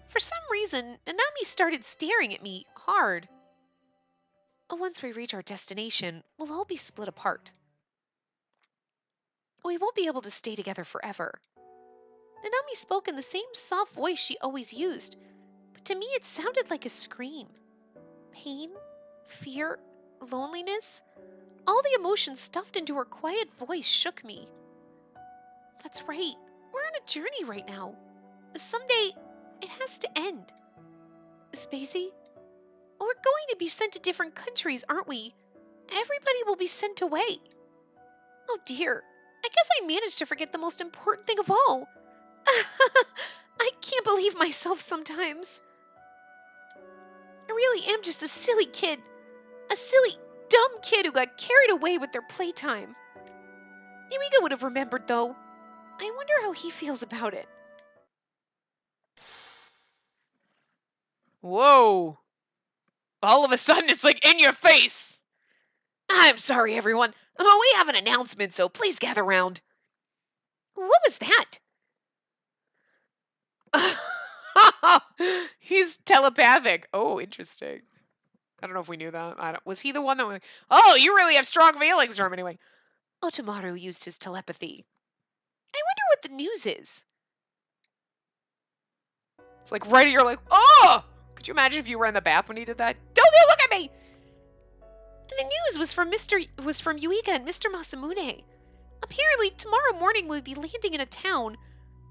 For some reason, Nanami started staring at me hard. Once we reach our destination, we'll all be split apart. We won't be able to stay together forever. Nanami spoke in the same soft voice she always used, but to me it sounded like a scream. Pain, fear, loneliness, all the emotions stuffed into her quiet voice shook me. That's right, we're on a journey right now. Someday, it has to end. Spacey, we're going to be sent to different countries, aren't we? Everybody will be sent away. Oh dear, I guess I managed to forget the most important thing of all. I can't believe myself sometimes. I really am just a silly kid. A silly, dumb kid who got carried away with their playtime. Yuiga would have remembered, though. I wonder how he feels about it. Whoa. All of a sudden, it's like in your face. I'm sorry, everyone. We have an announcement, so please gather round. What was that? He's telepathic. Oh, interesting. I don't know if we knew that. Was he the one that was, oh, you really have strong feelings for him anyway. Otomaru used his telepathy. I wonder what the news is. It's like right at your like, oh! Could you imagine if you were in the bath when he did that? Don't you look at me! The news was from Yuiga and Mr. Masamune. Apparently, tomorrow morning we'll be landing in a town.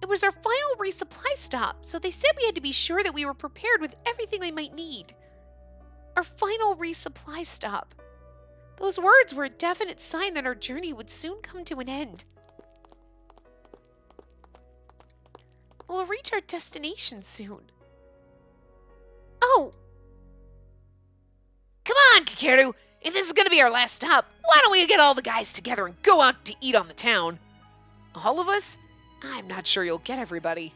It was our final resupply stop, so they said we had to be sure that we were prepared with everything we might need. Our final resupply stop. Those words were a definite sign that our journey would soon come to an end. We'll reach our destination soon. Oh! Come on, Kakeru! If this is gonna be our last stop, why don't we get all the guys together and go out to eat on the town? All of us? I'm not sure you'll get everybody.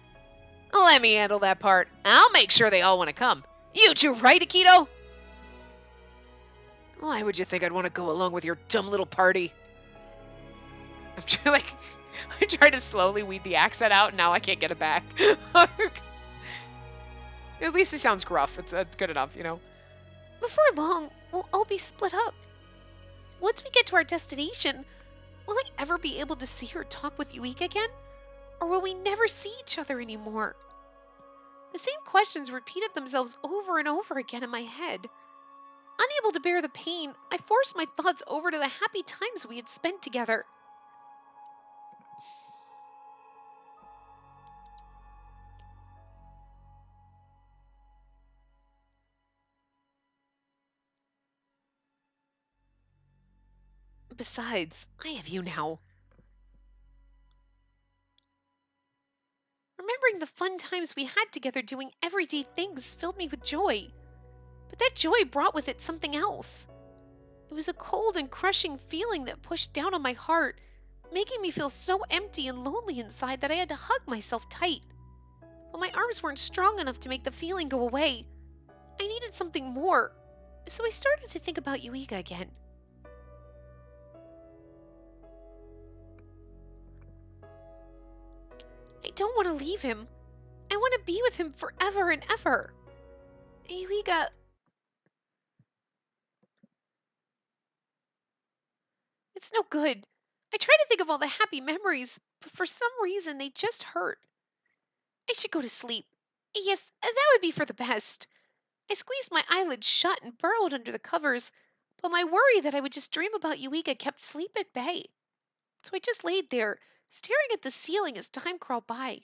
Let me handle that part. I'll make sure they all want to come. You two, right, Akito? Why would you think I'd want to go along with your dumb little party? I'm trying, like, I tried to slowly weed the accent out, and now I can't get it back. At least it sounds gruff. It's good enough, you know? Before long, we'll all be split up. Once we get to our destination, will I ever be able to see or talk with Yuiga again? Or will we never see each other anymore? The same questions repeated themselves over and over again in my head. Unable to bear the pain, I forced my thoughts over to the happy times we had spent together. Besides, I have you now. Remembering the fun times we had together doing everyday things filled me with joy. But that joy brought with it something else. It was a cold and crushing feeling that pushed down on my heart, making me feel so empty and lonely inside that I had to hug myself tight. But my arms weren't strong enough to make the feeling go away. I needed something more, so I started to think about Yuiga again. I don't want to leave him. I want to be with him forever and ever. Yuiga, it's no good. I try to think of all the happy memories, but for some reason they just hurt. I should go to sleep. Yes, that would be for the best. I squeezed my eyelids shut and burrowed under the covers, but my worry that I would just dream about Yuiga kept sleep at bay. So I just laid there, staring at the ceiling as time crawled by.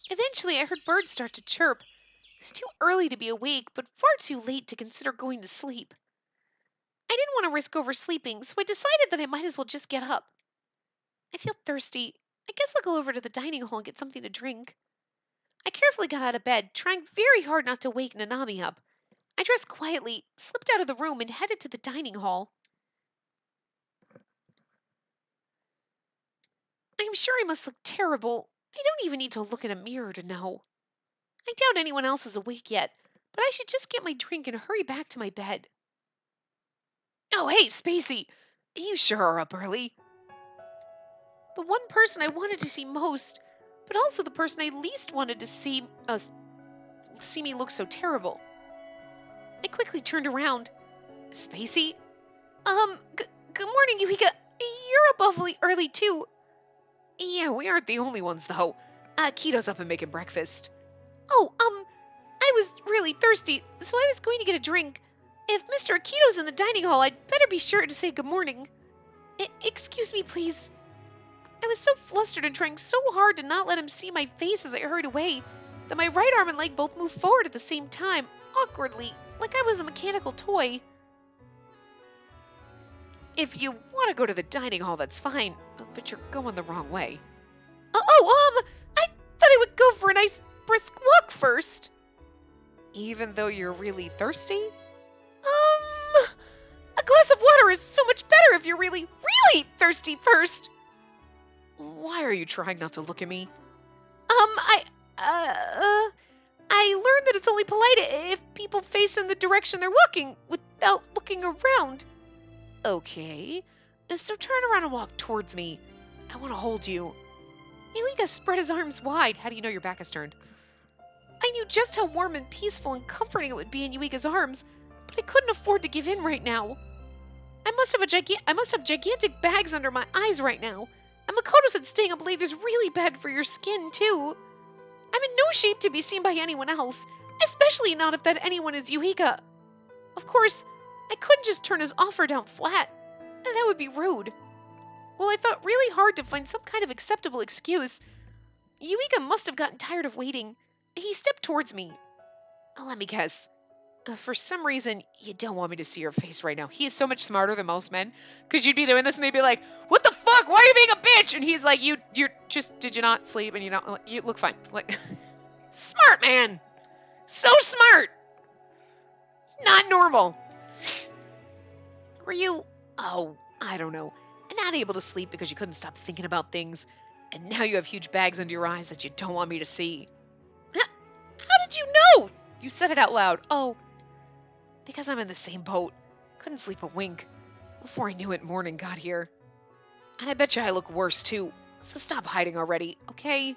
Eventually, I heard birds start to chirp. It was too early to be awake, but far too late to consider going to sleep. I didn't want to risk oversleeping, so I decided that I might as well just get up. I feel thirsty. I guess I'll go over to the dining hall and get something to drink. I carefully got out of bed, trying very hard not to wake Nanami up. I dressed quietly, slipped out of the room, and headed to the dining hall. I am sure I must look terrible. I don't even need to look in a mirror to know. I doubt anyone else is awake yet, but I should just get my drink and hurry back to my bed. Oh, hey, Spacey! You sure are up early. The one person I wanted to see most, but also the person I least wanted to see me look so terrible. I quickly turned around. Spacey? Good morning, Eureka. You're up awfully early, too. Yeah, we aren't the only ones, though. Keto's up and making breakfast. Oh, I was really thirsty, so I was going to get a drink. If Mr. Akito's in the dining hall, I'd better be sure to say good morning. Excuse me, please. I was so flustered and trying so hard to not let him see my face as I hurried away that my right arm and leg both moved forward at the same time, awkwardly, like I was a mechanical toy. If you want to go to the dining hall, that's fine, but you're going the wrong way. I thought I would go for a nice brisk walk first. Even though you're really thirsty? A glass of water is so much better if you're really, really thirsty first. Why are you trying not to look at me? I learned that it's only polite if people face in the direction they're walking without looking around. Okay, so turn around and walk towards me. I want to hold you. Eureka spread his arms wide. How do you know your back is turned? I knew just how warm and peaceful and comforting it would be in Eureka's arms, but I couldn't afford to give in right now. I must have gigantic bags under my eyes right now. And Makoto said staying up late is really bad for your skin, too. I'm in no shape to be seen by anyone else, especially not if that anyone is Eureka. Of course, I couldn't just turn his offer down flat. That would be rude. Well, I thought really hard to find some kind of acceptable excuse. Eureka must have gotten tired of waiting. He stepped towards me. Let me guess. For some reason, you don't want me to see your face right now. He is so much smarter than most men. Because you'd be doing this and they'd be like, what the fuck? Why are you being a bitch? And he's like, did you not sleep? And you look fine. Like, smart man. So smart. Not normal. Were you, I don't know, not able to sleep because you couldn't stop thinking about things, and now you have huge bags under your eyes that you don't want me to see? How did you know? You said it out loud. Oh, because I'm in the same boat. Couldn't sleep a wink. Before I knew it, morning got here. And I bet you I look worse, too. So stop hiding already, okay?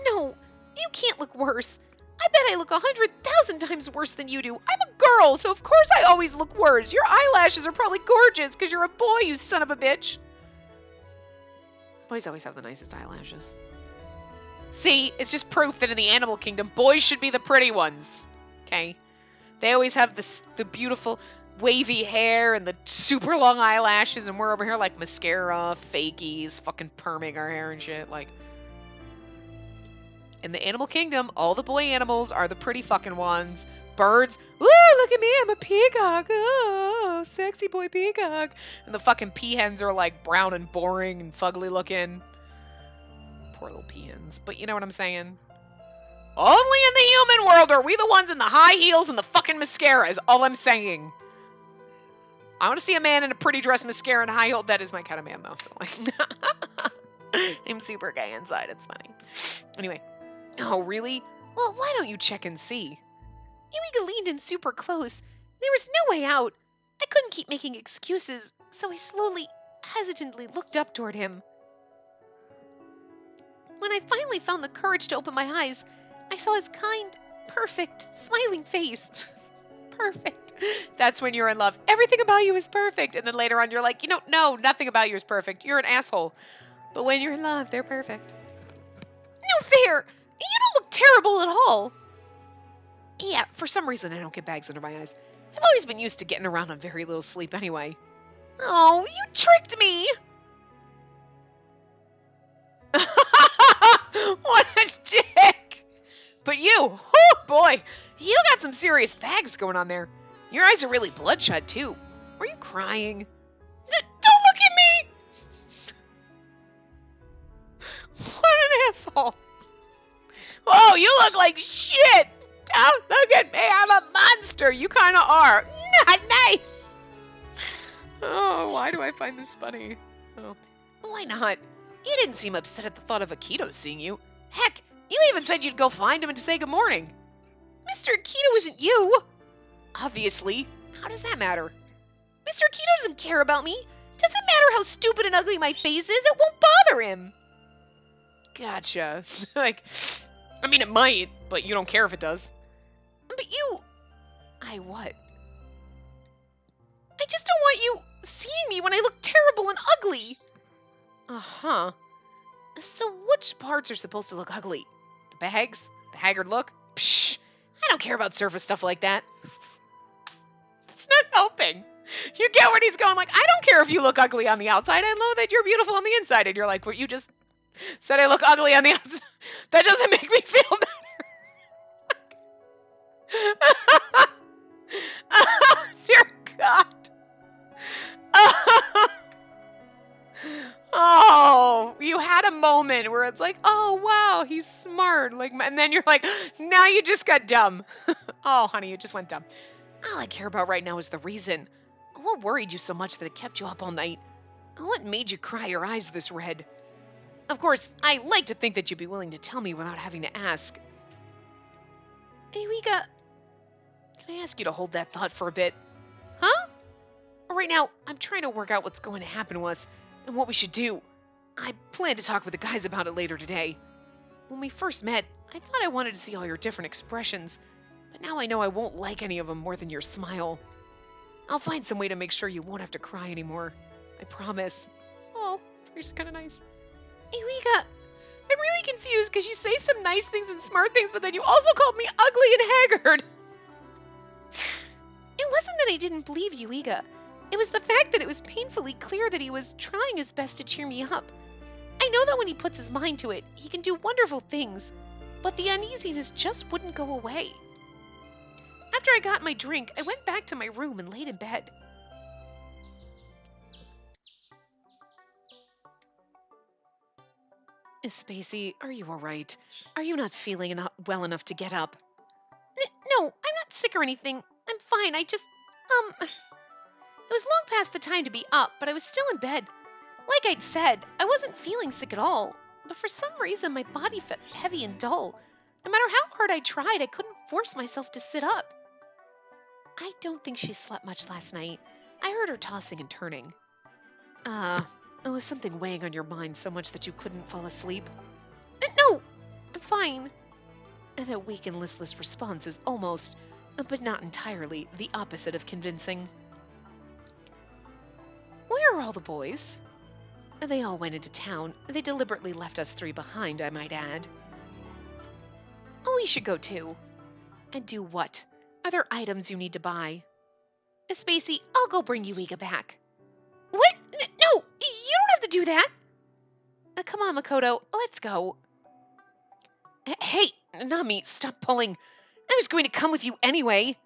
No, you can't look worse. I bet I look 100,000 times worse than you do. I'm a girl, so of course I always look worse. Your eyelashes are probably gorgeous because you're a boy, you son of a bitch. Boys always have the nicest eyelashes. See, it's just proof that in the animal kingdom, boys should be the pretty ones. Okay? They always have the beautiful wavy hair and the super long eyelashes, and we're over here like mascara, fakies, fucking perming our hair and shit. Like, in the animal kingdom, all the boy animals are the pretty fucking ones. Birds, ooh, look at me, I'm a peacock. Oh, sexy boy peacock. And the fucking peahens are like brown and boring and fugly looking. Poor little peahens. But you know what I'm saying? Only in the human world are we the ones in the high heels and the fucking mascara, is all I'm saying. I want to see a man in a pretty dress, mascara, and high heel. That is my kind of man, though. So, like, I'm super gay inside. It's funny. Anyway. Oh, really? Well, why don't you check and see? Eureka leaned in super close. There was no way out. I couldn't keep making excuses, so I slowly, hesitantly looked up toward him. When I finally found the courage to open my eyes, I saw his kind, perfect, smiling face. Perfect. That's when you're in love. Everything about you is perfect. And then later on, you're like, no, nothing about you is perfect. You're an asshole. But when you're in love, they're perfect. No fair. You don't look terrible at all. Yeah, for some reason I don't get bags under my eyes. I've always been used to getting around on very little sleep anyway. Oh, you tricked me! What a dick! But you, oh boy, you got some serious bags going on there. Your eyes are really bloodshot too. Were you crying? Don't look at me! What an asshole. Whoa, you look like shit! Don't look at me, I'm a monster! You kinda are. Not nice! Oh, why do I find this funny? Oh, why not? You didn't seem upset at the thought of Akito seeing you. Heck, you even said you'd go find him and to say good morning. Mr. Akito isn't you! Obviously. How does that matter? Mr. Akito doesn't care about me. Doesn't matter how stupid and ugly my face is, it won't bother him. Gotcha. Like, I mean, it might, but you don't care if it does. But you... What? I just don't want you seeing me when I look terrible and ugly. Uh-huh. So which parts are supposed to look ugly? The bags? The haggard look? Psh! I don't care about surface stuff like that. It's not helping. You get what he's going, like, I don't care if you look ugly on the outside. I know that you're beautiful on the inside. And you're like, what, you just said I look ugly on the outside? That doesn't make me feel better. Dear God. Oh, you had a moment where it's like, oh, wow, he's smart. Like, and then you're like, now you just got dumb. Oh, honey, you just went dumb. All I care about right now is the reason. What worried you so much that it kept you up all night? What made you cry your eyes this red? Of course, I like to think that you'd be willing to tell me without having to ask. Eureka, can I ask you to hold that thought for a bit? huh? Right now, I'm trying to work out what's going to happen to us and what we should do. I plan to talk with the guys about it later today. When we first met, I thought I wanted to see all your different expressions, but now I know I won't like any of them more than your smile. I'll find some way to make sure you won't have to cry anymore. I promise. Oh, you're just kind of nice. Eureka, I'm really confused because you say some nice things and smart things, but then you also called me ugly and haggard. It wasn't that I didn't believe Eureka. It was the fact that it was painfully clear that he was trying his best to cheer me up. I know that when he puts his mind to it, he can do wonderful things, but the uneasiness just wouldn't go away. After I got my drink, I went back to my room and laid in bed. Spacey, are you all right? Are you not feeling well enough to get up? No, I'm not sick or anything. I'm fine. It was long past the time to be up, but I was still in bed. Like I'd said, I wasn't feeling sick at all, but for some reason my body felt heavy and dull. No matter how hard I tried, I couldn't force myself to sit up. I don't think she slept much last night. I heard her tossing and turning. It was something weighing on your mind so much that you couldn't fall asleep? No, I'm fine. And that weak and listless response is almost, but not entirely, the opposite of convincing. Where are all the boys? They all went into town. They deliberately left us three behind, I might add. Oh, we should go too. And do what? Are there items you need to buy? Spacey, I'll go bring Eureka back. What? No, you don't have to do that. Come on, Makoto, let's go. Hey, Nami, stop pulling. I was going to come with you anyway.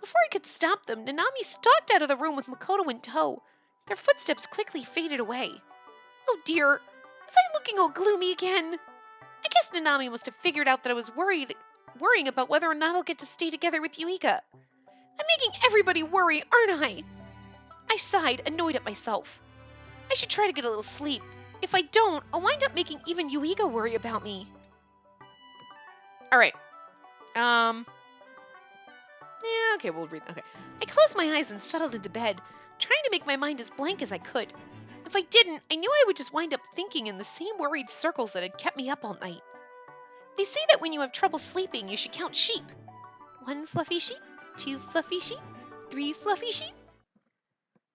Before I could stop them, Nanami stalked out of the room with Makoto in tow. Their footsteps quickly faded away. Oh dear, was I looking all gloomy again? I guess Nanami must have figured out that I was worrying about whether or not I'll get to stay together with Eureka. I'm making everybody worry, aren't I? I sighed, annoyed at myself. I should try to get a little sleep. If I don't, I'll wind up making even Eureka worry about me. Alright. Yeah, okay, we'll read. Okay. I closed my eyes and settled into bed, trying to make my mind as blank as I could. If I didn't, I knew I would just wind up thinking in the same worried circles that had kept me up all night. They say that when you have trouble sleeping, you should count sheep. 1 fluffy sheep, 2 fluffy sheep, 3 fluffy sheep.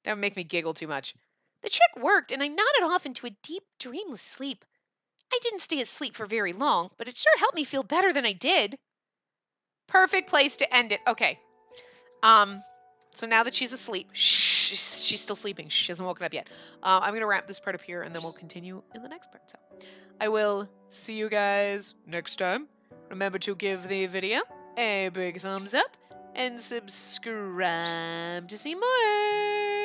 That would make me giggle too much. The trick worked, and I nodded off into a deep, dreamless sleep. I didn't stay asleep for very long, but it sure helped me feel better than I did. Perfect place to end it. Okay. So now that she's asleep, she's still sleeping. She hasn't woken up yet. I'm going to wrap this part up here, and then we'll continue in the next part. So I will see you guys next time. Remember to give the video a big thumbs up and subscribe to see more.